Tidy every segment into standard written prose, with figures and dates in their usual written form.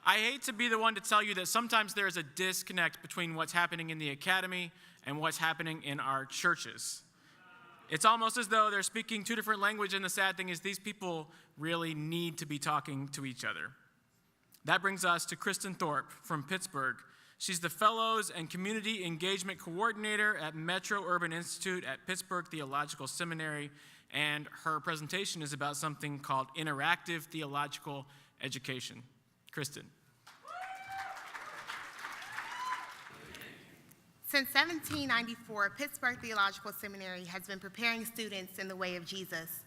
I hate to be the one to tell you that sometimes there is a disconnect between what's happening in the academy and what's happening in our churches. It's almost as though they're speaking two different languages, and the sad thing is these people really need to be talking to each other. That brings us to Christin Thorpe from Pittsburgh. She's the Fellows and Community Engagement Coordinator at Metro Urban Institute at Pittsburgh Theological Seminary, and her presentation is about something called Interactive Theological Education. Christin. Since 1794, Pittsburgh Theological Seminary has been preparing students in the way of Jesus.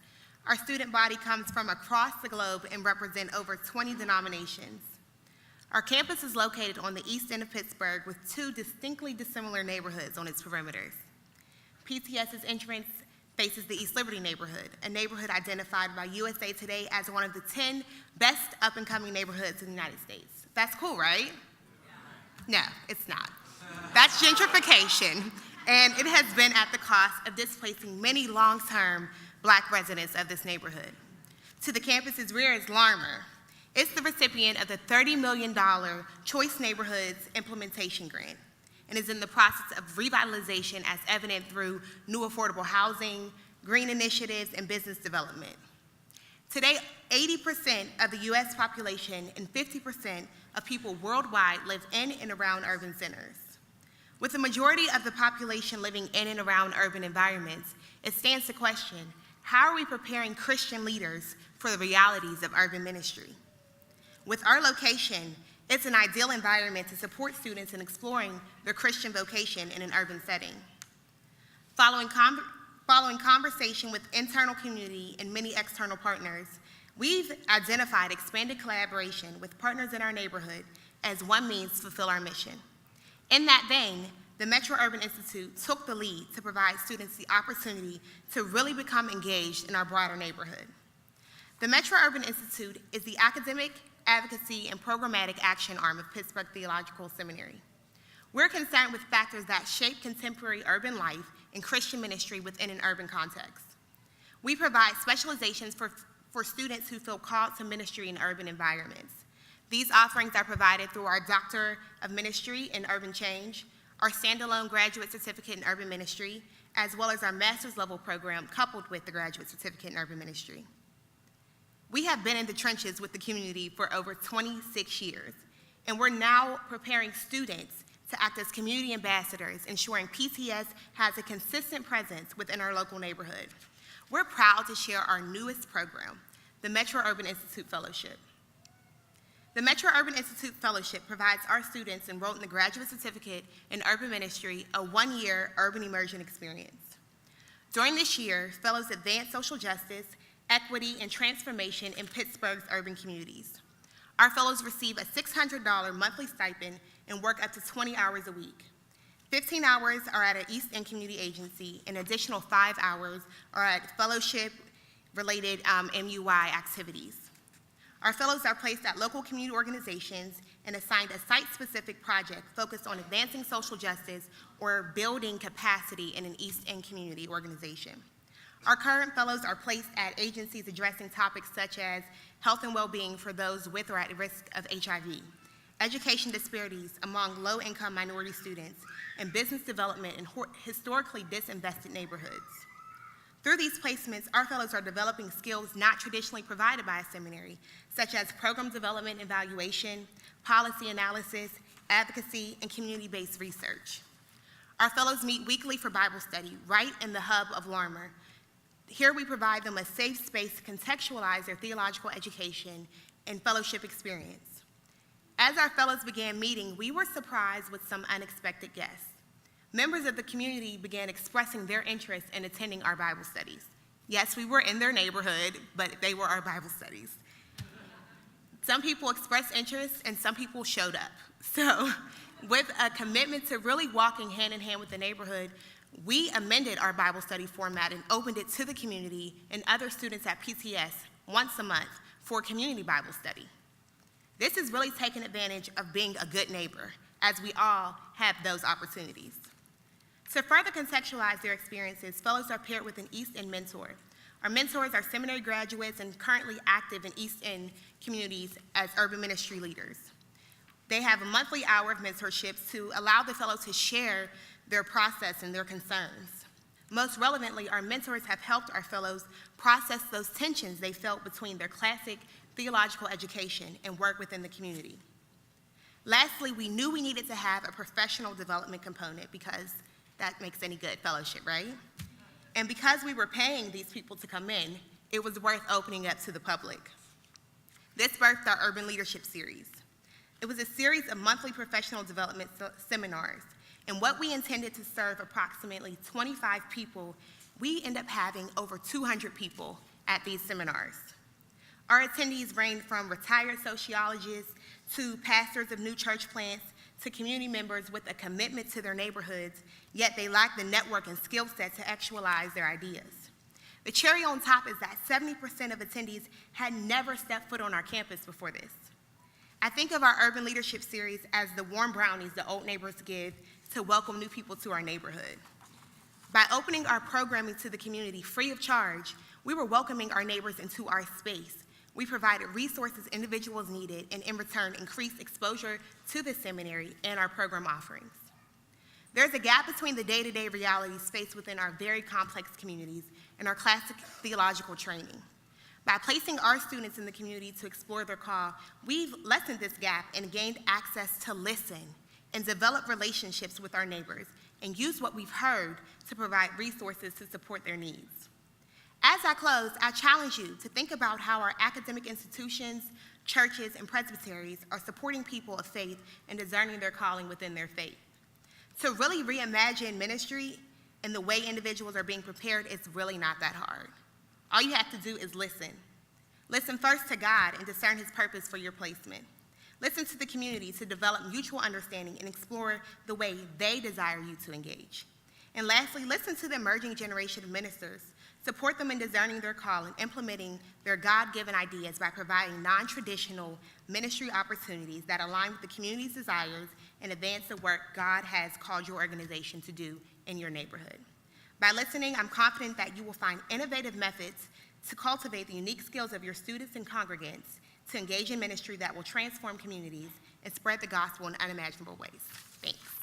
Our student body comes from across the globe and represent over 20 denominations. Our campus is located on the east end of Pittsburgh with two distinctly dissimilar neighborhoods on its perimeters. PTS's entrance faces the East Liberty neighborhood, a neighborhood identified by USA Today as one of the 10 best up-and-coming neighborhoods in the United States. That's cool, right? No, it's not. That's gentrification, and it has been at the cost of displacing many long-term Black residents of this neighborhood. To the campus's rear is Larmer. It's the recipient of the $30 million Choice Neighborhoods Implementation Grant and is in the process of revitalization as evident through new affordable housing, green initiatives, and business development. Today, 80% of the U.S. population and 50% of people worldwide live in and around urban centers. With the majority of the population living in and around urban environments, it stands to question, how are we preparing Christian leaders for the realities of urban ministry? With our location, it's an ideal environment to support students in exploring their Christian vocation in an urban setting. Following conversation with internal community and many external partners, we've identified expanded collaboration with partners in our neighborhood as one means to fulfill our mission. In that vein, the Metro Urban Institute took the lead to provide students the opportunity to really become engaged in our broader neighborhood. The Metro Urban Institute is the academic, advocacy, and programmatic action arm of Pittsburgh Theological Seminary. We're concerned with factors that shape contemporary urban life and Christian ministry within an urban context. We provide specializations for students who feel called to ministry in urban environments. These offerings are provided through our Doctor of Ministry in Urban Change, our standalone graduate certificate in urban ministry, as well as our master's level program coupled with the graduate certificate in urban ministry. We have been in the trenches with the community for over 26 years, and we're now preparing students to act as community ambassadors, ensuring PTS has a consistent presence within our local neighborhood. We're proud to share our newest program, the Metro Urban Institute Fellowship. The Metro Urban Institute Fellowship provides our students enrolled in the Graduate Certificate in Urban Ministry a one-year urban immersion experience. During this year, fellows advance social justice, equity, and transformation in Pittsburgh's urban communities. Our fellows receive a $600 monthly stipend and work up to 20 hours a week. 15 hours are at an East End community agency, and additional 5 hours are at fellowship-related MUI activities. Our fellows are placed at local community organizations and assigned a site-specific project focused on advancing social justice or building capacity in an East End community organization. Our current fellows are placed at agencies addressing topics such as health and well-being for those with or at risk of HIV, education disparities among low-income minority students, and business development in historically disinvested neighborhoods. Through these placements, our fellows are developing skills not traditionally provided by a seminary, such as program development and evaluation, policy analysis, advocacy, and community-based research. Our fellows meet weekly for Bible study right in the hub of Larmer. Here we provide them a safe space to contextualize their theological education and fellowship experience. As our fellows began meeting, we were surprised with some unexpected guests. Members of the community began expressing their interest in attending our Bible studies. Yes, we were in their neighborhood, but they were our Bible studies. Some people expressed interest and some people showed up. So with a commitment to really walking hand in hand with the neighborhood, we amended our Bible study format and opened it to the community and other students at PTS once a month for a community Bible study. This is really taking advantage of being a good neighbor, as we all have those opportunities. To further contextualize their experiences, fellows are paired with an East End mentor. Our mentors are seminary graduates and currently active in East End communities as urban ministry leaders. They have a monthly hour of mentorships to allow the fellows to share their process and their concerns. Most relevantly, our mentors have helped our fellows process those tensions they felt between their classic theological education and work within the community. Lastly, we knew we needed to have a professional development component because that makes any good fellowship, right? And because we were paying these people to come in, it was worth opening up to the public. This birthed our Urban Leadership Series. It was a series of monthly professional development seminars, and what we intended to serve approximately 25 people, we end up having over 200 people at these seminars. Our attendees range from retired sociologists to pastors of new church plants to community members with a commitment to their neighborhoods, yet they lack the network and skill set to actualize their ideas. The cherry on top is that 70% of attendees had never stepped foot on our campus before this. I think of our Urban Leadership Series as the warm brownies the old neighbors give to welcome new people to our neighborhood. By opening our programming to the community free of charge, we were welcoming our neighbors into our space. We provided resources individuals needed and in return increased exposure to the seminary and our program offerings. There's a gap between the day-to-day realities faced within our very complex communities and our classic theological training. By placing our students in the community to explore their call, we've lessened this gap and gained access to listen and develop relationships with our neighbors and use what we've heard to provide resources to support their needs. As I close, I challenge you to think about how our academic institutions, churches, and presbyteries are supporting people of faith and discerning their calling within their faith. To really reimagine ministry and the way individuals are being prepared is really not that hard. All you have to do is listen. Listen first to God and discern his purpose for your placement. Listen to the community to develop mutual understanding and explore the way they desire you to engage. And lastly, listen to the emerging generation of ministers. Support them in discerning their call and implementing their God-given ideas by providing non-traditional ministry opportunities that align with the community's desires and advance the work God has called your organization to do in your neighborhood. By listening, I'm confident that you will find innovative methods to cultivate the unique skills of your students and congregants to engage in ministry that will transform communities and spread the gospel in unimaginable ways. Thanks.